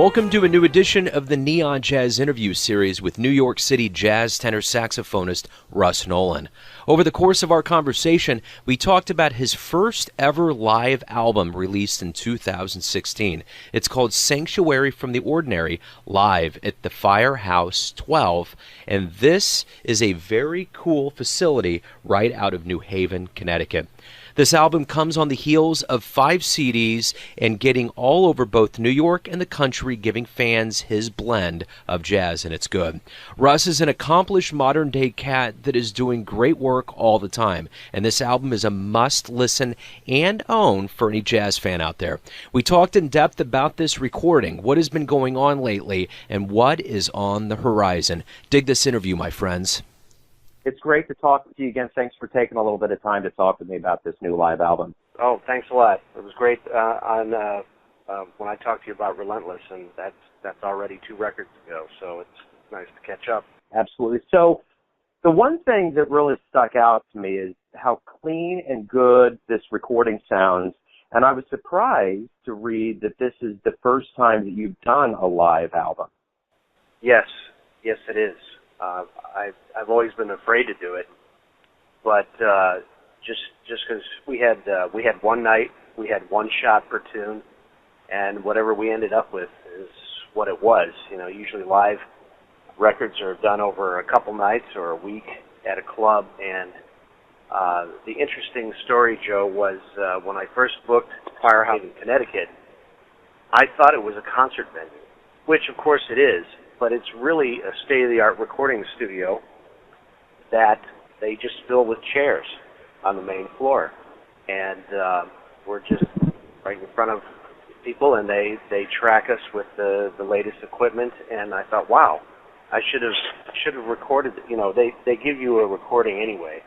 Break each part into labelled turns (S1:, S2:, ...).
S1: Welcome to a new edition of the Neon Jazz interview series with New York City jazz tenor saxophonist Russ Nolan. Over the course of our conversation, we talked about his first ever live album released in 2016. It's called Sanctuary from the Ordinary, live at the Firehouse 12, and this is a very cool facility right out of New Haven, Connecticut. This album comes on the heels of 5 CDs and getting all over both New York and the country, giving fans his blend of jazz, and it's good. Russ is an accomplished modern-day cat that is doing great work all the time, and this album is a must-listen and own for any jazz fan out there. We talked in depth about this recording, what has been going on lately, and what is on the horizon. Dig this interview, my friends.
S2: It's great to talk with you again. Thanks for taking a little bit of time to talk with me about this new live album.
S3: Oh, thanks a lot. It was great when I talked to you about Relentless, and that's already 2 records ago, so it's nice to catch up.
S2: Absolutely. So the one thing that really stuck out to me is how clean and good this recording sounds, and I was surprised to read that this is the first time that you've done a live album.
S3: Yes, it is. I've always been afraid to do it, but just because we had one night, we had one shot per tune, and whatever we ended up with is what it was. You know, usually live records are done over a couple nights or a week at a club, and the interesting story, Joe, was when I first booked Firehouse in Connecticut, I thought it was a concert venue, which of course it is. But it's really a state-of-the-art recording studio that they just fill with chairs on the main floor. And we're just right in front of people, and they track us with the latest equipment. And I thought, wow, I should have recorded. You know, they give you a recording anyway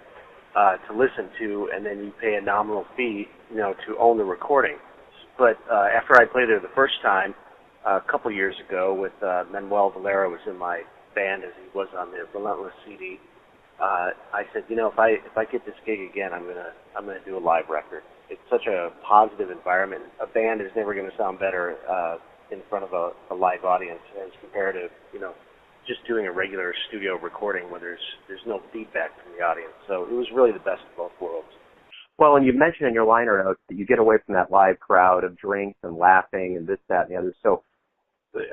S3: to listen to, and then you pay a nominal fee, you know, to own the recording. But after I played there the first time, a couple years ago with Manuel Valera was in my band as he was on the Relentless CD. I said, you know, if I get this gig again, I'm gonna do a live record. It's such a positive environment. A band is never going to sound better in front of a live audience as compared to, you know, just doing a regular studio recording where there's no feedback from the audience. So it was really the best of both worlds.
S2: Well, and you mentioned in your liner notes that you get away from that live crowd of drinks and laughing and this, that, and the other. So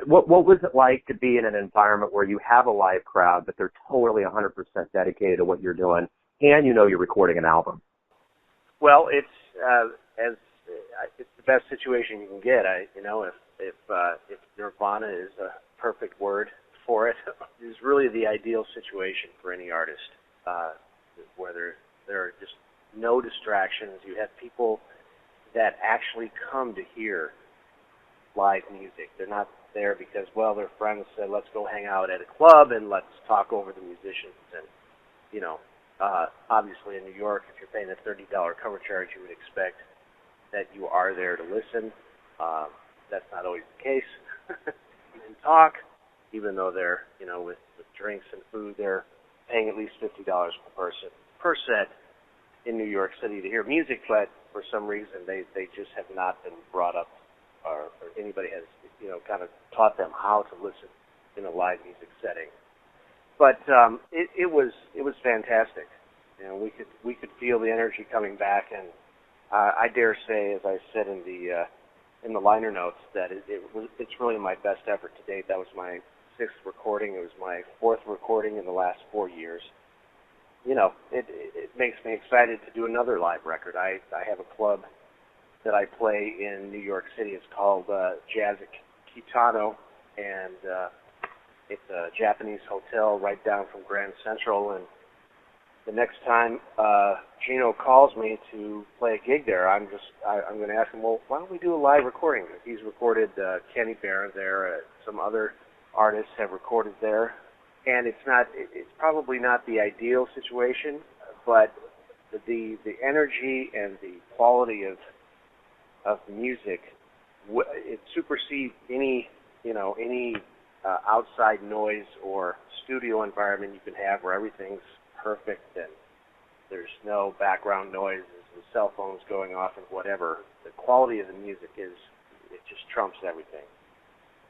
S2: what was it like to be in an environment where you have a live crowd, but they're totally 100% dedicated to what you're doing, and you know you're recording an album?
S3: Well, it's the best situation you can get. If Nirvana is a perfect word for it, is really the ideal situation for any artist, where there are just no distractions. You have people that actually come to hear live music. They're not there because, well, their friends said, let's go hang out at a club and let's talk over the musicians. And, you know, obviously in New York, if you're paying a $30 cover charge, you would expect that you are there to listen. That's not always the case. You can talk, even though they're, you know, with drinks and food, they're paying at least $50 per person per set in New York City to hear music, but for some reason they just have not been brought up or anybody has, you know, kind of taught them how to listen in a live music setting. But it was fantastic. You know, we could feel the energy coming back, and I dare say, as I said in the liner notes, that it's really my best effort to date. That was my 6th recording. It was my 4th recording in the last 4 years. You know, it makes me excited to do another live record. I have a club that I play in New York City. It's called Jazz at Kitano, and it's a Japanese hotel right down from Grand Central. And the next time Gino calls me to play a gig there, I'm going to ask him, well, why don't we do a live recording? He's recorded Kenny Barron there. Some other artists have recorded there. And it's probably not the ideal situation, but the energy and the quality of the music, it supersedes any outside noise or studio environment you can have where everything's perfect and there's no background noises and cell phones going off and whatever. The quality of the music it just trumps everything.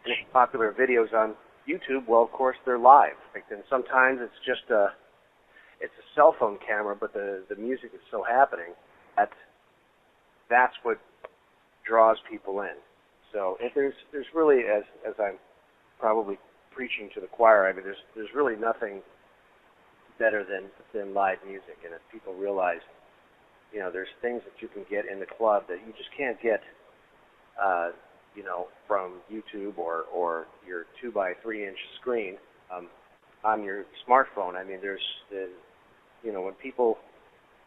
S3: And popular videos on YouTube, well, of course, they're live. And sometimes it's just it's a cell phone camera, but the music is so happening that that's what draws people in. So if there's really, as I'm probably preaching to the choir, I mean, there's really nothing better than live music. And if people realize, there's things that you can get in the club that you just can't get, from YouTube or your 2x3-inch screen on your smartphone. I mean, when people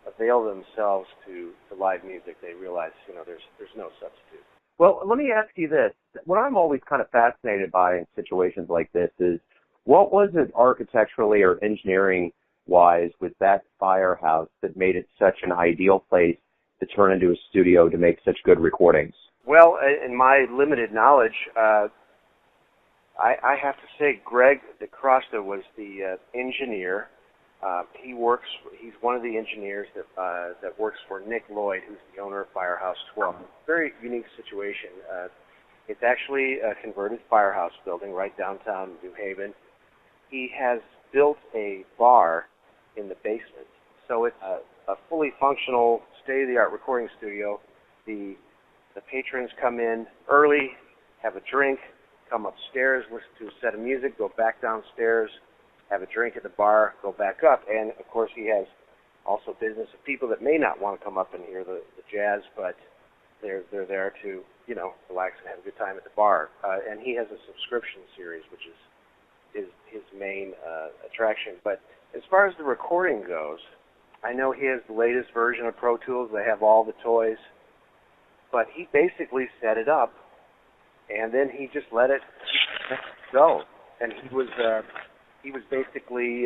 S3: avail themselves to live music, they realize, there's no substitute.
S2: Well, let me ask you this. What I'm always kind of fascinated by in situations like this is, what was it architecturally or engineering-wise with that Firehouse that made it such an ideal place to turn into a studio to make such good recordings?
S3: Well, in my limited knowledge, I have to say Greg DeCrosta was the engineer. He's one of the engineers that works for Nick Lloyd, who's the owner of Firehouse 12. Very unique situation. It's actually a converted firehouse building right downtown New Haven. He has built a bar in the basement. So it's a fully functional, state-of-the-art recording studio. The patrons come in early, have a drink, come upstairs, listen to a set of music, go back downstairs, have a drink at the bar, go back up. And, of course, he has also business of people that may not want to come up and hear the jazz, but they're there to, relax and have a good time at the bar. And he has a subscription series, which is his main attraction. But as far as the recording goes, I know he has the latest version of Pro Tools. They have all the toys. But he basically set it up, and then he just let it go. And he was basically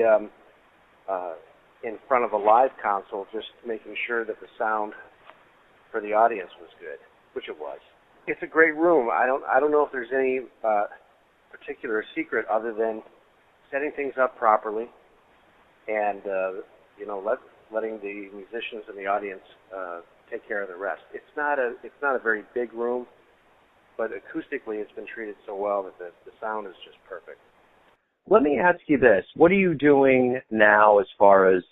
S3: in front of a live console, just making sure that the sound for the audience was good, which it was. It's a great room. I don't know if there's any particular secret other than setting things up properly, and letting the musicians and the audience take care of the rest. It's not a very big room, but acoustically it's been treated so well that the sound is just perfect.
S2: Let me ask you this. What are you doing now as far as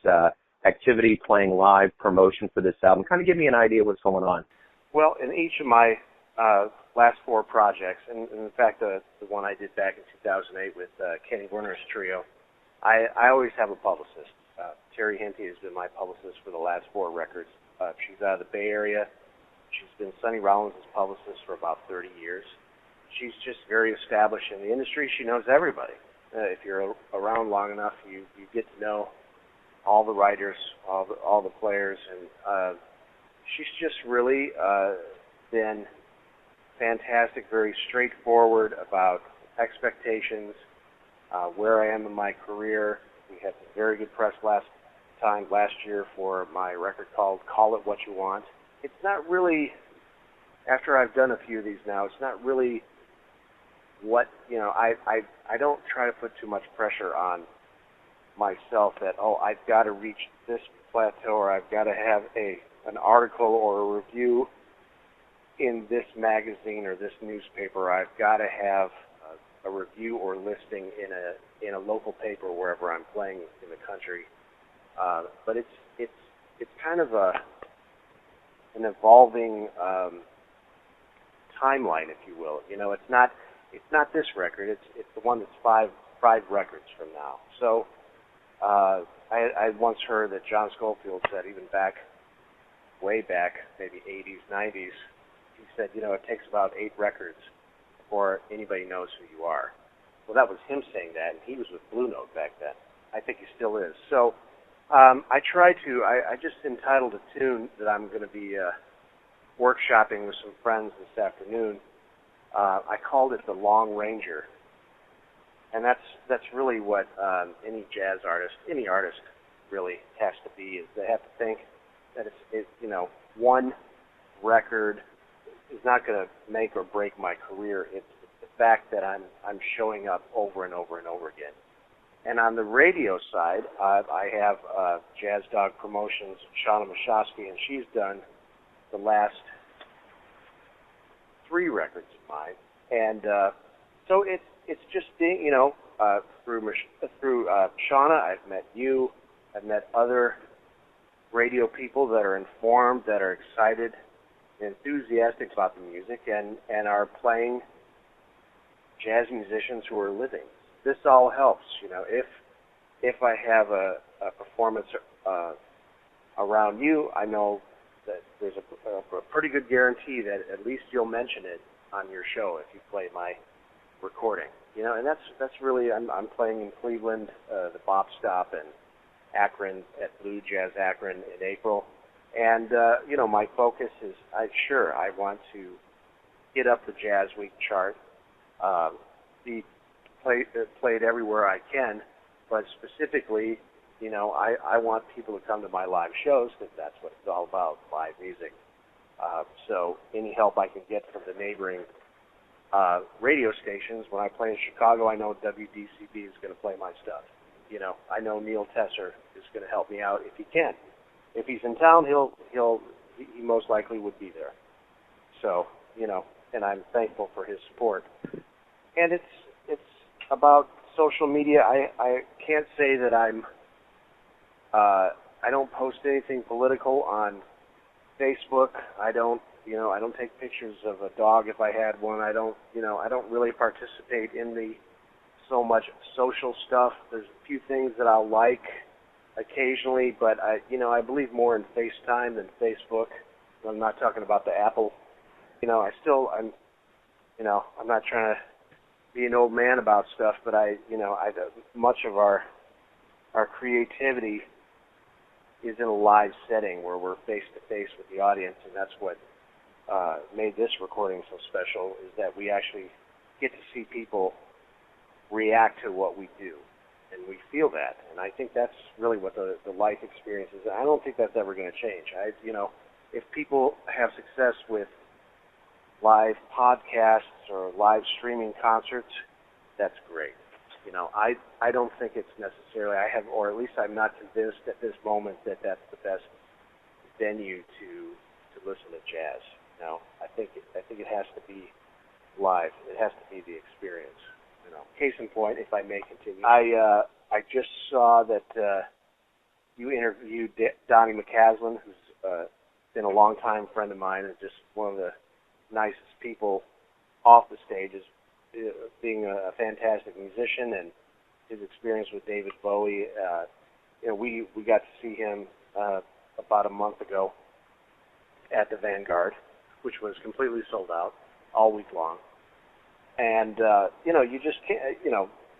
S2: activity, playing live, promotion for this album? Kind of give me an idea of what's going on.
S3: Well, in each of my last four projects, and in fact the one I did back in 2008 with Kenny Werner's trio, I always have a publicist. Terry Henty has been my publicist for the last four records. She's out of the Bay Area. She's been Sonny Rollins' publicist for about 30 years. She's just very established in the industry. She knows everybody. If you're around long enough, you get to know all the writers, all the players, and she's just really been fantastic, very straightforward about expectations, where I am in my career. We had some very good press last year for my record called Call It What You Want. It's not really, after I've done a few of these now, it's not really what, I don't try to put too much pressure on myself that, I've got to reach this plateau, or I've got to have an article or a review in this magazine or this newspaper. I've got to have a review or listing in a local paper wherever I'm playing in the country. But it's kind of an evolving timeline, if you will. It's not this record. It's the one that's five records from now. So I once heard that John Scofield said, even way back, maybe 80s, 90s, he said, it takes about 8 records before anybody knows who you are. Well, that was him saying that, and he was with Blue Note back then. I think he still is. So I just entitled a tune that I'm going to be workshopping with some friends this afternoon. I called it The Long Ranger. And that's really what any jazz artist, any artist really has to be, is they have to think that it's one record is not going to make or break my career. It's the fact that I'm showing up over and over and over again. And on the radio side, I have Jazz Dog Promotions, Shauna Mashosky, and she's done the last 3 records of mine. And So it's just being, through Shauna, I've met you, I've met other radio people that are informed, that are excited, enthusiastic about the music, and are playing jazz musicians who are living. This all helps, If I have a performance around you, I know that there's a pretty good guarantee that at least you'll mention it on your show if you play my recording. And that's really, I'm playing in Cleveland, the Bop Stop, and Akron at Blue Jazz Akron in April. And, my focus is, I want to get up the Jazz Week chart, be played everywhere I can, but specifically, I want people to come to my live shows because that's what it's all about, live music. So any help I can get from the neighboring radio stations. When I play in Chicago, I know WDCB is going to play my stuff. I know Neil Tesser is going to help me out if he can. If he's in town, he most likely would be there. So, and I'm thankful for his support. And it's about social media. I can't say that I don't post anything political on Facebook. I don't take pictures of a dog if I had one. I don't really participate in the so much social stuff. There's a few things that I'll like occasionally, but I believe more in FaceTime than Facebook. I'm not talking about the Apple. I'm not trying to be an old man about stuff, but much of our creativity is in a live setting where we're face to face with the audience, and that's what made this recording so special, is that we actually get to see people react to what we do, and we feel that. And I think that's really what the life experience is. I don't think that's ever going to change. If people have success with live podcasts or live streaming concerts, that's great. I don't think it's necessarily, or at least I'm not convinced at this moment that that's the best venue to listen to jazz. I think it has to be live. It has to be the experience. Case in point, if I may continue, I just saw that you interviewed Donnie McCaslin, who's been a longtime friend of mine and just one of the nicest people off the stage, is being a fantastic musician, and his experience with David Bowie. We got to see him about a month ago at the Vanguard, which was completely sold out all week long. And you just can't.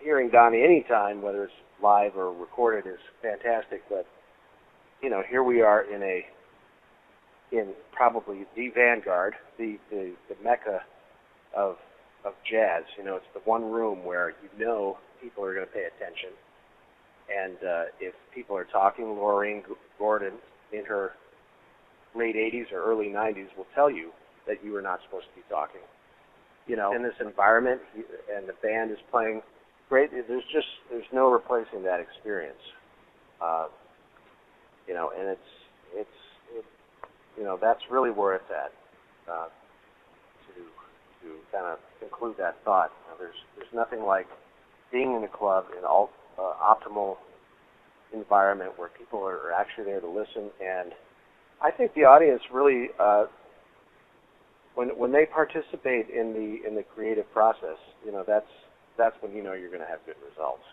S3: Hearing Donnie anytime, whether it's live or recorded, is fantastic. But here we are in probably the Vanguard, the mecca of jazz. It's the one room where people are going to pay attention. And if people are talking, Lorraine Gordon, in her late 80s or early 90s, will tell you that you are not supposed to be talking. In this environment, and the band is playing great. There's no replacing that experience. And it's that's really where it's at. To kind of conclude that thought, there's nothing like being in a club in an optimal environment where people are actually there to listen. And I think the audience really, when they participate in the creative process, that's when you're going to have good results.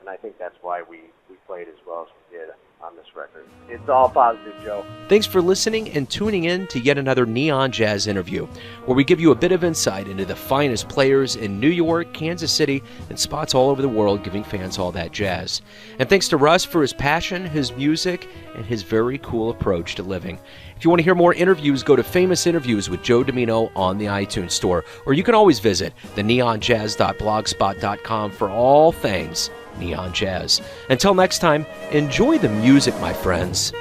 S3: And I think that's why we played as well as we did on this record. It's all positive, Joe.
S1: Thanks for listening and tuning in to yet another Neon Jazz interview, where we give you a bit of insight into the finest players in New York, Kansas City, and spots all over the world, giving fans all that jazz. And thanks to Russ for his passion, his music, and his very cool approach to living. If you want to hear more interviews, go to Famous Interviews with Joe Domino on the iTunes Store, or you can always visit theneonjazz.blogspot.com for all things Neon Jazz. Until next time, enjoy the music, my friends.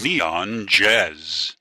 S4: Neon Jazz.